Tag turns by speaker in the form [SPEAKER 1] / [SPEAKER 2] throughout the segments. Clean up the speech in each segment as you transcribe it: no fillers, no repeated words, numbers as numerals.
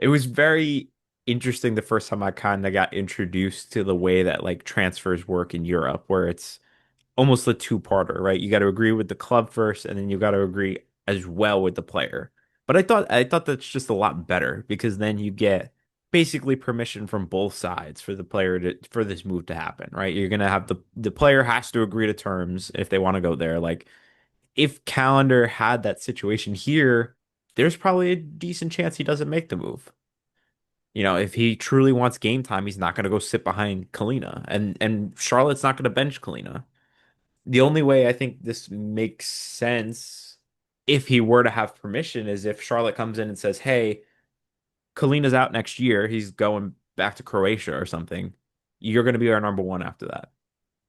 [SPEAKER 1] It was very interesting the first time I kind of got introduced to the way that like transfers work in Europe, where it's almost a two-parter, right? You got to agree with the club first, and then you got to agree as well with the player. But I thought that's just a lot better because then you get basically permission from both sides for the player to for this move to happen, right? You're gonna have the player has to agree to terms if they want to go there. Like if Callender had that situation here, there's probably a decent chance he doesn't make the move. If he truly wants game time, he's not going to go sit behind Kalina, and Charlotte's not going to bench Kalina. The only way I think this makes sense if he were to have permission is if Charlotte comes in and says, "Hey, Kalina's out next year. He's going back to Croatia or something. You're going to be our number one after that."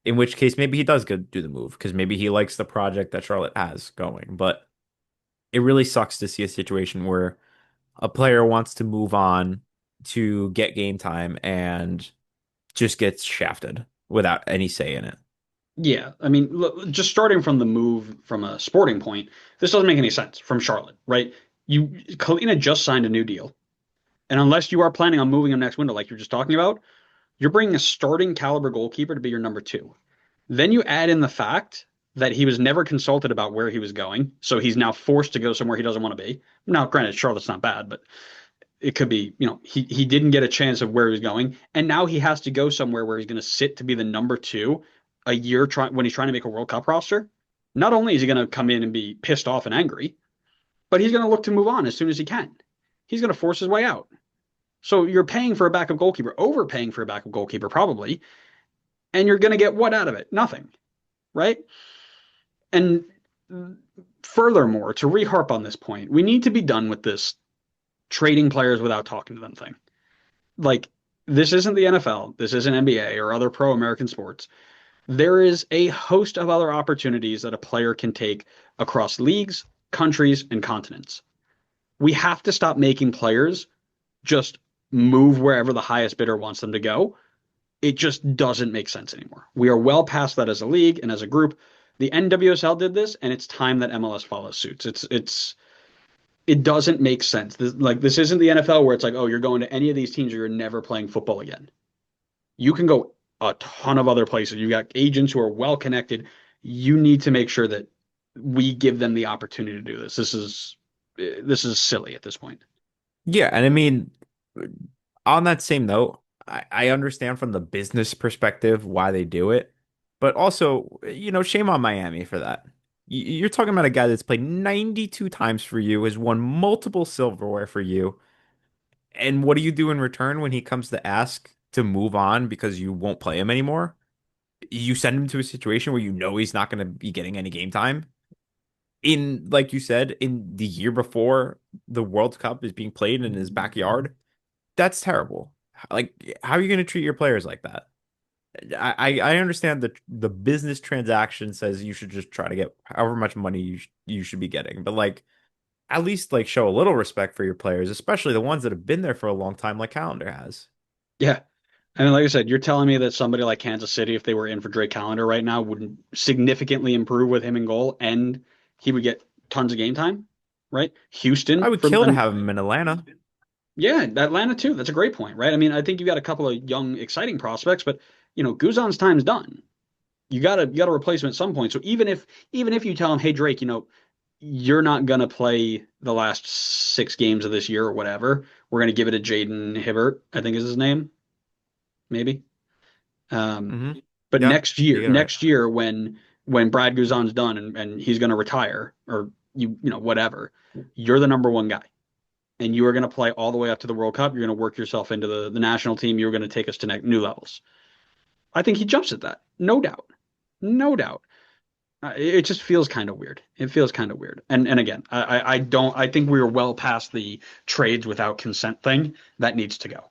[SPEAKER 1] In which case, maybe he does go do the move because maybe he likes the project that Charlotte has going. But it really sucks to see a situation where a player wants to move on to get game time and just gets shafted without any say in it.
[SPEAKER 2] Yeah, I mean, look, just starting from the move from a sporting point, this doesn't make any sense from Charlotte, right? Kalina just signed a new deal, and unless you are planning on moving him next window, like you're just talking about, you're bringing a starting caliber goalkeeper to be your number two. Then you add in the fact that he was never consulted about where he was going, so he's now forced to go somewhere he doesn't want to be. Now, granted, Charlotte's not bad, but it could be, he didn't get a chance of where he was going, and now he has to go somewhere where he's going to sit to be the number two a year when he's trying to make a World Cup roster. Not only is he going to come in and be pissed off and angry, but he's going to look to move on as soon as he can. He's going to force his way out. So you're paying for a backup goalkeeper, overpaying for a backup goalkeeper probably, and you're going to get what out of it? Nothing, right? And furthermore, to reharp on this point, we need to be done with this trading players without talking to them thing. Like, this isn't the NFL, this isn't NBA or other pro American sports. There is a host of other opportunities that a player can take across leagues, countries, and continents. We have to stop making players just move wherever the highest bidder wants them to go. It just doesn't make sense anymore. We are well past that as a league and as a group. The NWSL did this, and it's time that MLS follows suit. It doesn't make sense. This isn't the NFL where it's like, oh, you're going to any of these teams or you're never playing football again. You can go a ton of other places. You got agents who are well connected. You need to make sure that we give them the opportunity to do this. This is silly at this point.
[SPEAKER 1] Yeah, and I mean, on that same note, I understand from the business perspective why they do it, but also, shame on Miami for that. You're talking about a guy that's played 92 times for you, has won multiple silverware for you, and what do you do in return when he comes to ask to move on because you won't play him anymore? You send him to a situation where you know he's not going to be getting any game time. Like you said, in the year before the World Cup is being played in his backyard, that's terrible. Like, how are you going to treat your players like that? I understand that the business transaction says you should just try to get however much money you should be getting, but like at least like show a little respect for your players, especially the ones that have been there for a long time, like Callender has.
[SPEAKER 2] Yeah. I mean, like I said, you're telling me that somebody like Kansas City, if they were in for Drake Callender right now, would significantly improve with him in goal and he would get tons of game time, right?
[SPEAKER 1] I
[SPEAKER 2] Houston
[SPEAKER 1] would
[SPEAKER 2] for
[SPEAKER 1] kill to
[SPEAKER 2] and
[SPEAKER 1] have him in Atlanta.
[SPEAKER 2] yeah, Atlanta too. That's a great point, right? I mean, I think you got a couple of young, exciting prospects, but Guzan's time's done. You gotta replace him at some point. So even if you tell him, hey Drake, you're not gonna play the last 6 games of this year or whatever, we're gonna give it to Jaden Hibbert, I think is his name, maybe. Um,
[SPEAKER 1] Hmm.
[SPEAKER 2] but
[SPEAKER 1] Yeah,
[SPEAKER 2] next
[SPEAKER 1] you
[SPEAKER 2] year,
[SPEAKER 1] get it right.
[SPEAKER 2] next year when Brad Guzan's done and he's gonna retire or whatever, you're the number one guy. And you are going to play all the way up to the World Cup. You're going to work yourself into the national team. You're going to take us to new levels. I think he jumps at that. No doubt. No doubt. It just feels kind of weird. It feels kind of weird. And again, I don't. I think we are well past the trades without consent thing. That needs to go.